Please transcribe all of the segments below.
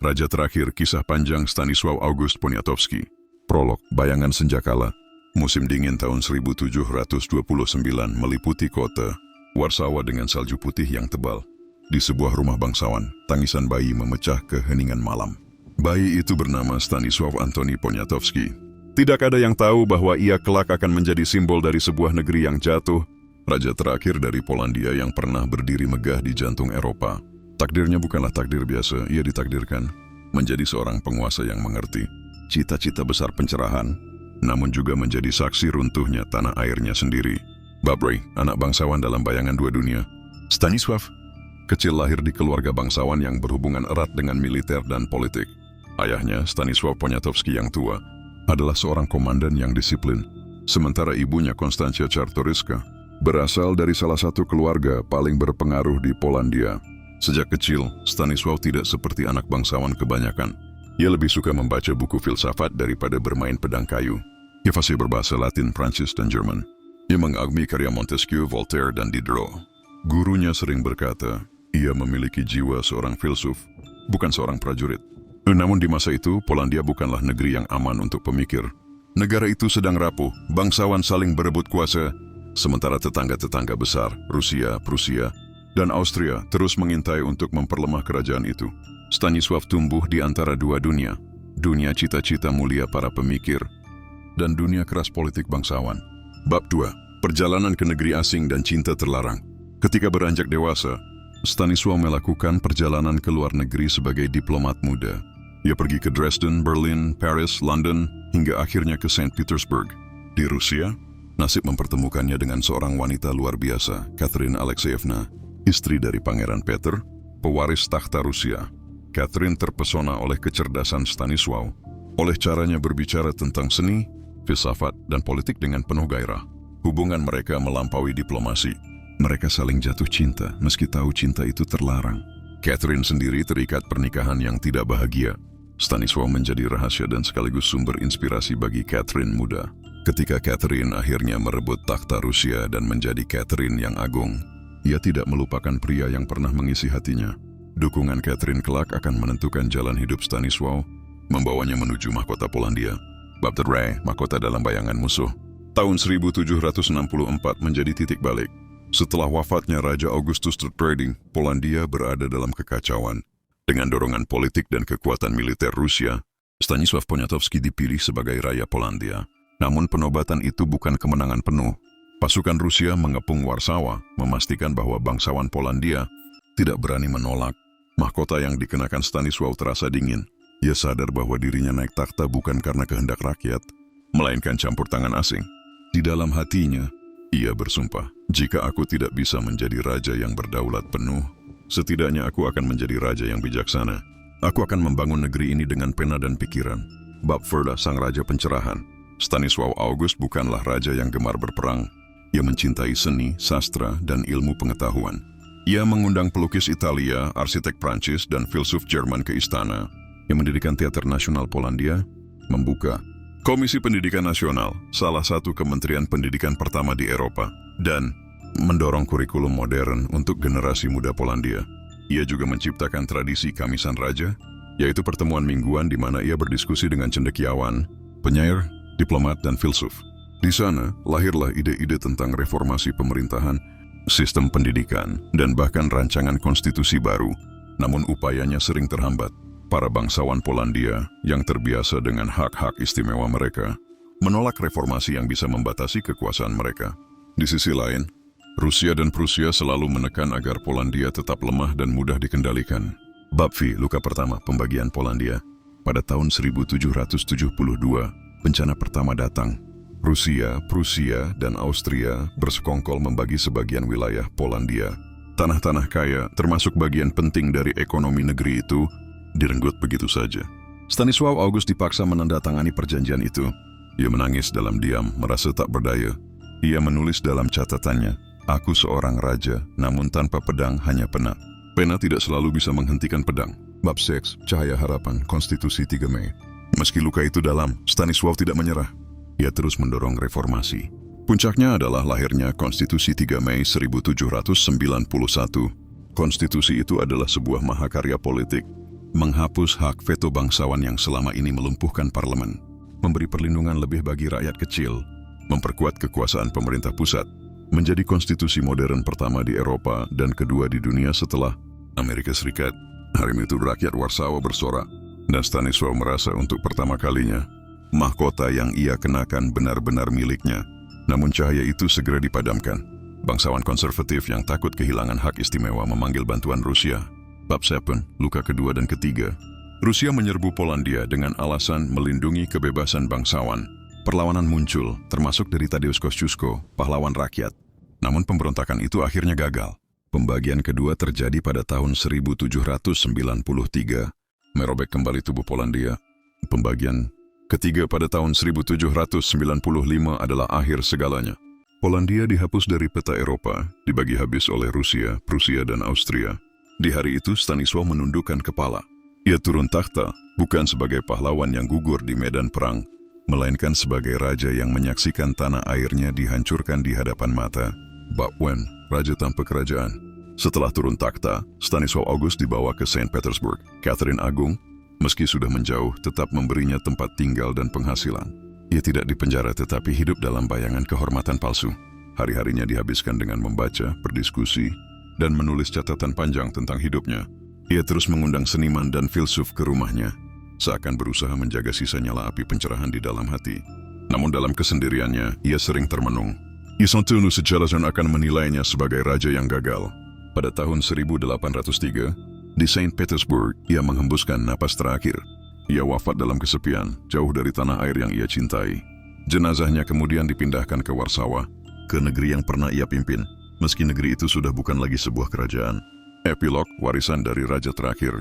Raja terakhir, kisah panjang Stanisław August Poniatowski. Prolog, bayangan senjakala. Musim dingin tahun 1729 meliputi kota Warsawa dengan salju putih yang tebal. Di sebuah rumah bangsawan, tangisan bayi memecah keheningan malam. Bayi itu bernama Stanisław Antoni Poniatowski. Tidak ada yang tahu bahwa ia kelak akan menjadi simbol dari sebuah negeri yang jatuh, raja terakhir dari Polandia yang pernah berdiri megah di jantung Eropa. Takdirnya bukanlah takdir biasa, ia ditakdirkan menjadi seorang penguasa yang mengerti cita-cita besar pencerahan, namun juga menjadi saksi runtuhnya tanah airnya sendiri. Babry, anak bangsawan dalam bayangan dua dunia. Stanisław, kecil lahir di keluarga bangsawan yang berhubungan erat dengan militer dan politik. Ayahnya, Stanisław Poniatowski yang tua, adalah seorang komandan yang disiplin, sementara ibunya Konstancja Czartoryska berasal dari salah satu keluarga paling berpengaruh di Polandia. Sejak kecil, Stanisław tidak seperti anak bangsawan kebanyakan. Ia lebih suka membaca buku filsafat daripada bermain pedang kayu. Ia fasih berbahasa Latin, Prancis, dan Jerman. Ia mengagumi karya Montesquieu, Voltaire, dan Diderot. Gurunya sering berkata, ia memiliki jiwa seorang filsuf, bukan seorang prajurit. Namun di masa itu, Polandia bukanlah negeri yang aman untuk pemikir. Negara itu sedang rapuh, bangsawan saling berebut kuasa, sementara tetangga-tetangga besar, Rusia, Prusia, dan Austria terus mengintai untuk memperlemah kerajaan itu. Stanisław tumbuh di antara dua dunia, dunia cita-cita mulia para pemikir, dan dunia keras politik bangsawan. Bab 2. Perjalanan ke negeri asing dan cinta terlarang. Ketika beranjak dewasa, Stanisław melakukan perjalanan ke luar negeri sebagai diplomat muda. Ia pergi ke Dresden, Berlin, Paris, London, hingga akhirnya ke Saint Petersburg. Di Rusia, nasib mempertemukannya dengan seorang wanita luar biasa, Catherine Alexeyevna, istri dari Pangeran Peter, pewaris takhta Rusia. Catherine terpesona oleh kecerdasan Stanisław, oleh caranya berbicara tentang seni, filsafat, dan politik dengan penuh gairah. Hubungan mereka melampaui diplomasi. Mereka saling jatuh cinta, meski tahu cinta itu terlarang. Catherine sendiri terikat pernikahan yang tidak bahagia. Stanisław menjadi rahasia dan sekaligus sumber inspirasi bagi Catherine muda. Ketika Catherine akhirnya merebut takhta Rusia dan menjadi Catherine yang agung, ia tidak melupakan pria yang pernah mengisi hatinya. Dukungan Catherine kelak akan menentukan jalan hidup Stanisław, membawanya menuju mahkota Polandia. Bab 3. Mahkota dalam bayangan musuh. Tahun 1764 menjadi titik balik. Setelah wafatnya Raja Augustus III, Polandia berada dalam kekacauan. Dengan dorongan politik dan kekuatan militer Rusia, Stanisław Poniatowski dipilih sebagai Raja Polandia. Namun penobatan itu bukan kemenangan penuh. Pasukan Rusia mengepung Warsawa, memastikan bahwa bangsawan Polandia tidak berani menolak. Mahkota yang dikenakan Stanisław terasa dingin. Ia sadar bahwa dirinya naik takhta bukan karena kehendak rakyat, melainkan campur tangan asing. Di dalam hatinya, ia bersumpah, jika aku tidak bisa menjadi raja yang berdaulat penuh, setidaknya aku akan menjadi raja yang bijaksana. Aku akan membangun negeri ini dengan pena dan pikiran. Bab 4. Sang Raja Pencerahan. Stanisław August bukanlah raja yang gemar berperang. Ia mencintai seni, sastra, dan ilmu pengetahuan. Ia mengundang pelukis Italia, arsitek Prancis, dan filsuf Jerman ke istana. Ia mendirikan Teater Nasional Polandia, membuka Komisi Pendidikan Nasional, salah satu kementerian pendidikan pertama di Eropa, dan mendorong kurikulum modern untuk generasi muda Polandia. Ia juga menciptakan tradisi Kamisan Raja, yaitu pertemuan mingguan di mana ia berdiskusi dengan cendekiawan, penyair, diplomat, dan filsuf. Di sana, lahirlah ide-ide tentang reformasi pemerintahan, sistem pendidikan, dan bahkan rancangan konstitusi baru. Namun upayanya sering terhambat. Para bangsawan Polandia yang terbiasa dengan hak-hak istimewa mereka menolak reformasi yang bisa membatasi kekuasaan mereka. Di sisi lain, Rusia dan Prusia selalu menekan agar Polandia tetap lemah dan mudah dikendalikan. Bab 4. Luka pertama, pembagian Polandia. Pada tahun 1772, bencana pertama datang. Rusia, Prusia, dan Austria bersekongkol membagi sebagian wilayah Polandia. Tanah-tanah kaya, termasuk bagian penting dari ekonomi negeri itu, direnggut begitu saja. Stanisław August dipaksa menandatangani perjanjian itu. Ia menangis dalam diam, merasa tak berdaya. Ia menulis dalam catatannya, "Aku seorang raja, namun tanpa pedang hanya pena." Pena tidak selalu bisa menghentikan pedang. Bab 6. Cahaya Harapan. Konstitusi 3 Mei. Meski luka itu dalam, Stanisław tidak menyerah. Ia terus mendorong reformasi. Puncaknya adalah lahirnya Konstitusi 3 Mei 1791. Konstitusi itu adalah sebuah mahakarya politik menghapus hak veto bangsawan yang selama ini melumpuhkan parlemen, memberi perlindungan lebih bagi rakyat kecil, memperkuat kekuasaan pemerintah pusat, menjadi konstitusi modern pertama di Eropa dan kedua di dunia setelah Amerika Serikat. Hari itu rakyat Warsawa bersorak, dan Stanisław merasa untuk pertama kalinya mahkota yang ia kenakan benar-benar miliknya. Namun cahaya itu segera dipadamkan. Bangsawan konservatif yang takut kehilangan hak istimewa memanggil bantuan Rusia. Bab 7, luka kedua dan ketiga. Rusia menyerbu Polandia dengan alasan melindungi kebebasan bangsawan. Perlawanan muncul, termasuk dari Tadeusz Kościuszko, pahlawan rakyat. Namun pemberontakan itu akhirnya gagal. Pembagian kedua terjadi pada tahun 1793, merobek kembali tubuh Polandia. Pembagian ketiga pada tahun 1795 adalah akhir segalanya. Polandia dihapus dari peta Eropa, dibagi habis oleh Rusia, Prusia, dan Austria. Di hari itu Stanisław menundukkan kepala. Ia turun takhta, bukan sebagai pahlawan yang gugur di medan perang, melainkan sebagai raja yang menyaksikan tanah airnya dihancurkan di hadapan mata. Bapwen, raja tanpa kerajaan. Setelah turun takhta, Stanisław August dibawa ke Saint Petersburg. Catherine Agung, meski sudah menjauh, tetap memberinya tempat tinggal dan penghasilan. Ia tidak dipenjara tetapi hidup dalam bayangan kehormatan palsu. Hari-harinya dihabiskan dengan membaca, berdiskusi, dan menulis catatan panjang tentang hidupnya. Ia terus mengundang seniman dan filsuf ke rumahnya, seakan berusaha menjaga sisa nyala api pencerahan di dalam hati. Namun dalam kesendiriannya, ia sering termenung. Isantunu sejalan akan menilainya sebagai raja yang gagal. Pada tahun 1803, di Saint Petersburg, ia menghembuskan napas terakhir. Ia wafat dalam kesepian, jauh dari tanah air yang ia cintai. Jenazahnya kemudian dipindahkan ke Warsawa, ke negeri yang pernah ia pimpin, meski negeri itu sudah bukan lagi sebuah kerajaan. Epilog, warisan dari raja terakhir.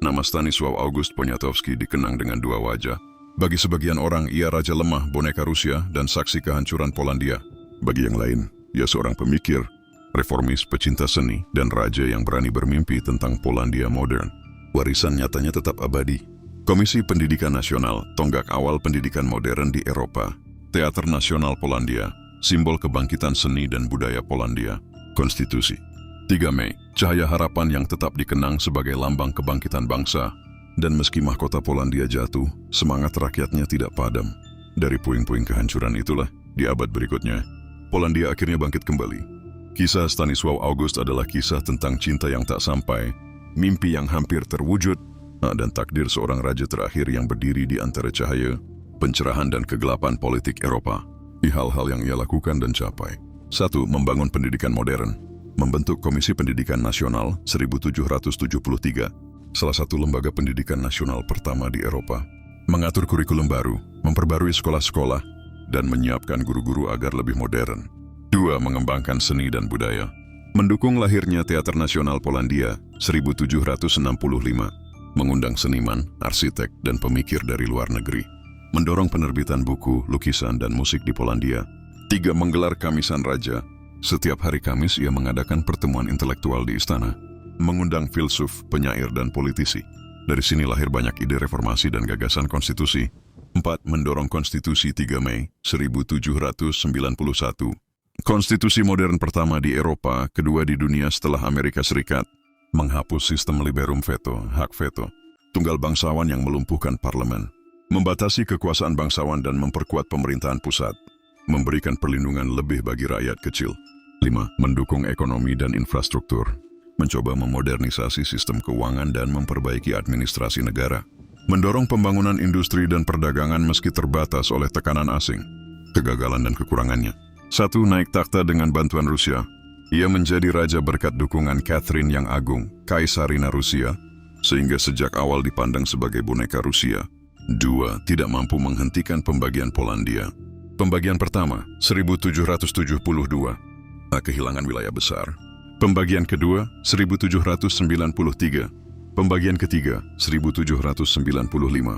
Nama Stanisław August Poniatowski dikenang dengan dua wajah. Bagi sebagian orang, ia raja lemah, boneka Rusia, dan saksi kehancuran Polandia. Bagi yang lain, ia seorang pemikir, reformis, pecinta seni, dan raja yang berani bermimpi tentang Polandia modern. Warisan nyatanya tetap abadi. Komisi Pendidikan Nasional, tonggak awal pendidikan modern di Eropa. Teater Nasional Polandia, simbol kebangkitan seni dan budaya Polandia. Konstitusi. 3 Mei, cahaya harapan yang tetap dikenang sebagai lambang kebangkitan bangsa. Dan meski mahkota Polandia jatuh, semangat rakyatnya tidak padam. Dari puing-puing kehancuran itulah, di abad berikutnya, Polandia akhirnya bangkit kembali. Kisah Stanisław August adalah kisah tentang cinta yang tak sampai, mimpi yang hampir terwujud, dan takdir seorang raja terakhir yang berdiri di antara cahaya, pencerahan dan kegelapan politik Eropa. Di hal-hal yang ia lakukan dan capai. 1. Membangun pendidikan modern. Membentuk Komisi Pendidikan Nasional 1773, salah satu lembaga pendidikan nasional pertama di Eropa. Mengatur kurikulum baru, memperbarui sekolah-sekolah, dan menyiapkan guru-guru agar lebih modern. 2. Mengembangkan seni dan budaya. Mendukung lahirnya Teater Nasional Polandia 1765. Mengundang seniman, arsitek, dan pemikir dari luar negeri. Mendorong penerbitan buku, lukisan, dan musik di Polandia. 3. Menggelar Kamisan Raja. Setiap hari Kamis ia mengadakan pertemuan intelektual di istana. Mengundang filsuf, penyair, dan politisi. Dari sini lahir banyak ide reformasi dan gagasan konstitusi. 4. Mendorong Konstitusi 3 Mei 1791. Konstitusi modern pertama di Eropa, kedua di dunia setelah Amerika Serikat. Menghapus sistem liberum veto, hak veto. Tunggal bangsawan yang melumpuhkan parlemen. Membatasi kekuasaan bangsawan dan memperkuat pemerintahan pusat. Memberikan perlindungan lebih bagi rakyat kecil. 5. Mendukung ekonomi dan infrastruktur. Mencoba memodernisasi sistem keuangan dan memperbaiki administrasi negara. Mendorong pembangunan industri dan perdagangan meski terbatas oleh tekanan asing. Kegagalan dan kekurangannya. 1. Naik takhta dengan bantuan Rusia. Ia menjadi raja berkat dukungan Catherine yang Agung, Kaisarina Rusia, sehingga sejak awal dipandang sebagai boneka Rusia. 2. Tidak mampu menghentikan pembagian Polandia. Pembagian pertama, 1772. Kehilangan wilayah besar. Pembagian kedua, 1793. Pembagian ketiga, 1795.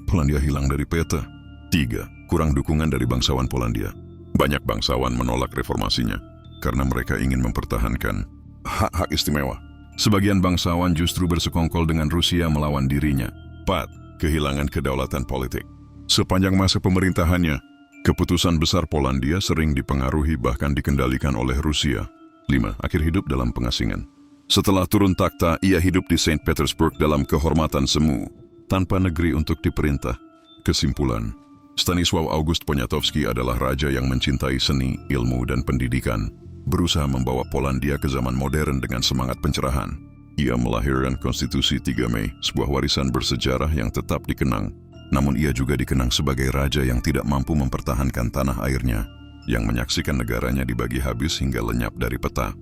Polandia hilang dari peta. 3. Kurang dukungan dari bangsawan Polandia. Banyak bangsawan menolak reformasinya karena mereka ingin mempertahankan hak-hak istimewa. Sebagian bangsawan justru bersekongkol dengan Rusia melawan dirinya. 4. Kehilangan kedaulatan politik. Sepanjang masa pemerintahannya, keputusan besar Polandia sering dipengaruhi bahkan dikendalikan oleh Rusia. 5. Akhir hidup dalam pengasingan. Setelah turun takhta, ia hidup di Saint Petersburg dalam kehormatan semu, tanpa negeri untuk diperintah. Kesimpulan, Stanisław August Poniatowski adalah raja yang mencintai seni, ilmu, dan pendidikan, berusaha membawa Polandia ke zaman modern dengan semangat pencerahan. Ia melahirkan Konstitusi 3 Mei, sebuah warisan bersejarah yang tetap dikenang. Namun ia juga dikenang sebagai raja yang tidak mampu mempertahankan tanah airnya, yang menyaksikan negaranya dibagi habis hingga lenyap dari peta.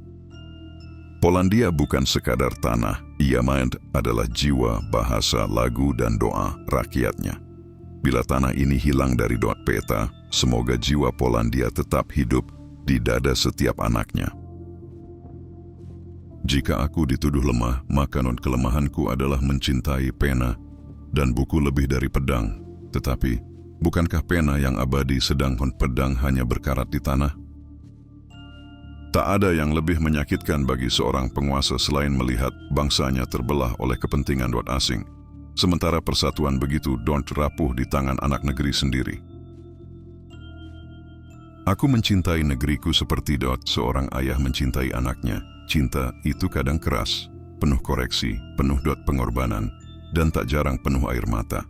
Polandia bukan sekadar tanah, ia adalah jiwa, bahasa, lagu, dan doa rakyatnya. Bila tanah ini hilang dari dot peta, semoga jiwa Polandia tetap hidup di dada setiap anaknya. Jika aku dituduh lemah, maka kelemahanku adalah mencintai pena dan buku lebih dari pedang. Tetapi, bukankah pena yang abadi sedangkan pedang hanya berkarat di tanah? Tak ada yang lebih menyakitkan bagi seorang penguasa selain melihat bangsanya terbelah oleh kepentingan asing. Sementara persatuan begitu rapuh di tangan anak negeri sendiri. Aku mencintai negeriku seperti seorang ayah mencintai anaknya. Cinta itu kadang keras, penuh koreksi, penuh pengorbanan, dan tak jarang penuh air mata.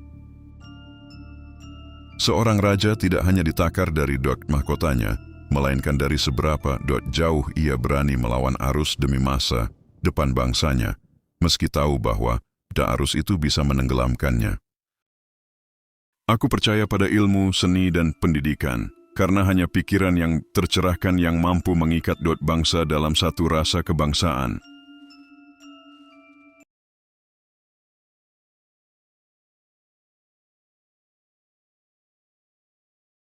Seorang raja tidak hanya ditakar dari mahkotanya, melainkan dari seberapa jauh ia berani melawan arus demi masa depan bangsanya, meski tahu bahwa arus itu bisa menenggelamkannya. Aku percaya pada ilmu, seni, dan pendidikan, karena hanya pikiran yang tercerahkan yang mampu mengikat bangsa dalam satu rasa kebangsaan.